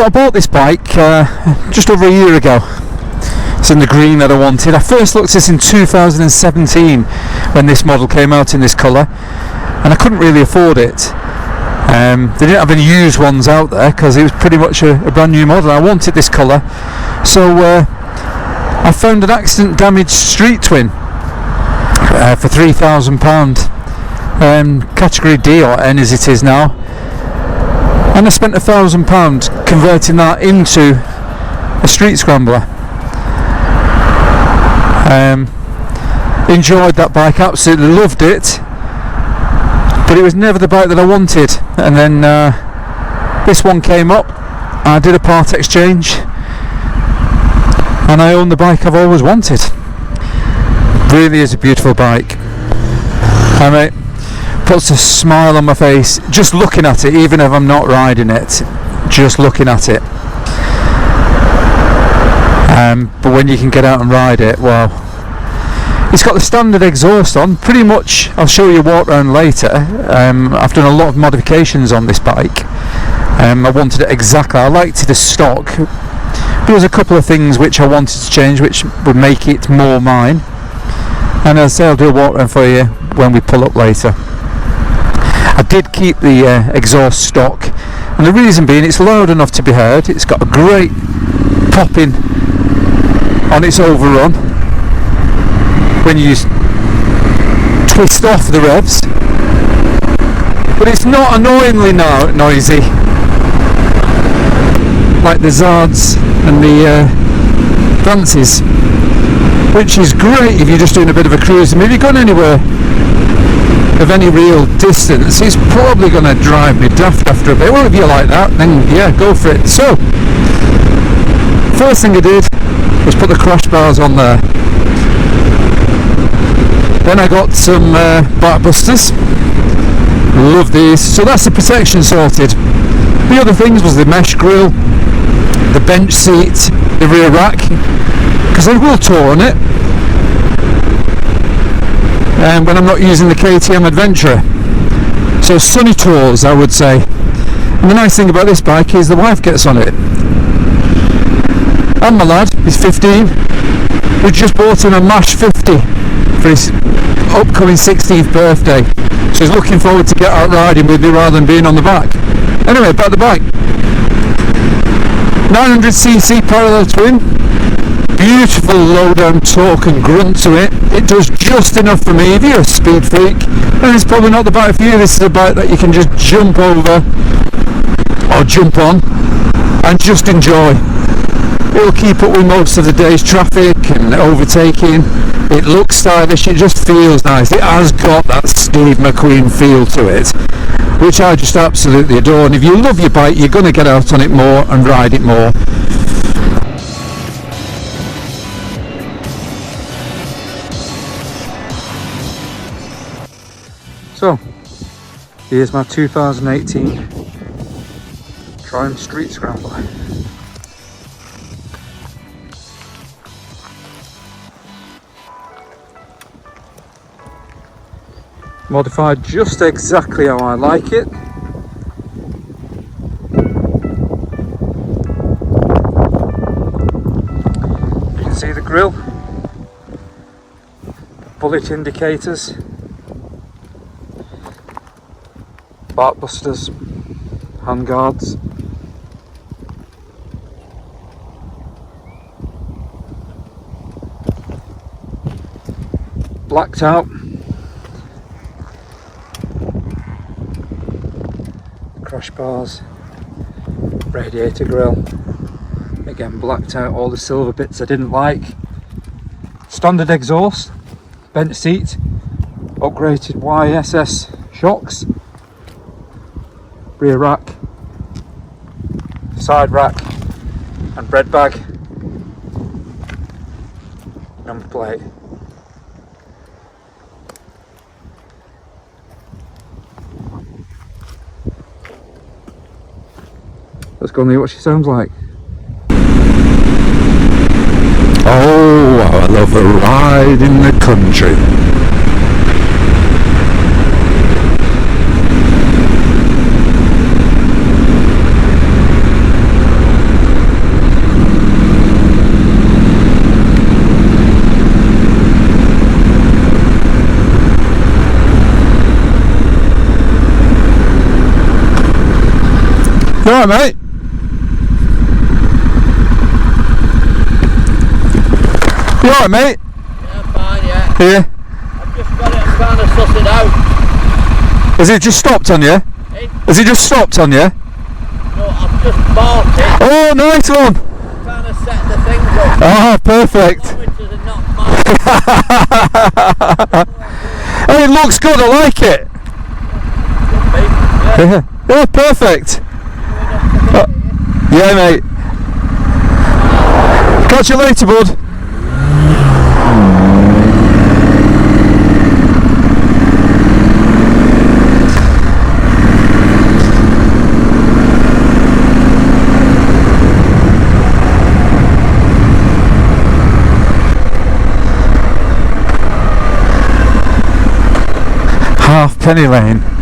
I bought this bike just over a year ago. It's in the green that I wanted. I first looked at this in 2017 when this model came out in this colour, and I couldn't really afford it. They didn't have any used ones out there because it was pretty much a brand new model. I wanted this colour, so I found an accident damaged Street Twin for £3,000, category D or N as it is now, and I spent £1,000 converting that into a Street Scrambler. Enjoyed that bike, absolutely loved it, but it was never the bike that I wanted. And then this one came up, I did a part exchange, and I own the bike I've always wanted. Really is a beautiful bike. I mean, puts a smile on my face just looking at it, even if I'm not riding it, just looking at it. But when you can get out and ride it, well, it's got the standard exhaust on, pretty much. I'll show you a walk around later. I've done a lot of modifications on this bike. I wanted it exactly, I liked it as stock, but there's a couple of things which I wanted to change which would make it more mine, and as I say, I'll do a walk around for you when we pull up later. I did keep the exhaust stock, and the reason being it's loud enough to be heard. It's got a great popping on its overrun when you twist off the revs, but it's not annoyingly noisy like the Zards and the Fancies, which is great if you're just doing a bit of a cruise. And if you're going anywhere of any real distance, it's probably going to drive me daft after a bit. Well, if you like that, then yeah, go for it. So first thing I did was put the crash bars on there. Then I got some back busters. Love these. So that's the protection sorted. The other things was the mesh grille, the bench seat, the rear rack, because I will tour on it when I'm not using the KTM Adventurer. So sunny tours, I would say. And the nice thing about this bike is the wife gets on it. And my lad, he's 15, we just bought him a MASH 50 for his upcoming 16th birthday, so he's looking forward to get out riding with me rather than being on the back. Anyway, about the bike, 900cc parallel twin, beautiful low down torque and grunt to it. It does just enough for me. If you're a speed freak, then it's probably not the bike for you. This is a bike that you can just jump over or jump on and just enjoy. It'll keep up with most of the day's traffic and overtaking. It looks stylish, it just feels nice. It has got that Steve McQueen feel to it, which I just absolutely adore. And if you love your bike, you're going to get out on it more and ride it more. So, here's my 2018 Triumph Street Scrambler. Modified just exactly how I like it. You can see the grille, bullet indicators, bark busters, hand guards, blacked out. Crash bars, radiator grille, again blacked out all the silver bits I didn't like. Standard exhaust, bench seat, upgraded YSS shocks, rear rack, side rack and bread bag, number plate. Let's go and hear what she sounds like. Oh, I love a ride in the country. You alright, mate? You alright, mate? Yeah, fine, yeah. Yeah. I've just got it, I'm trying to suss it out. Has it just stopped on you? Hey? Has it just stopped on you? No, I've just bought it. Oh, nice one! I'm trying to set the things up. Oh, perfect. Kilometres are not mine. Oh, it looks good, I like it. Yeah. Yeah, yeah, perfect. Yeah, mate. Catch you later, bud. Halfpenny Lane.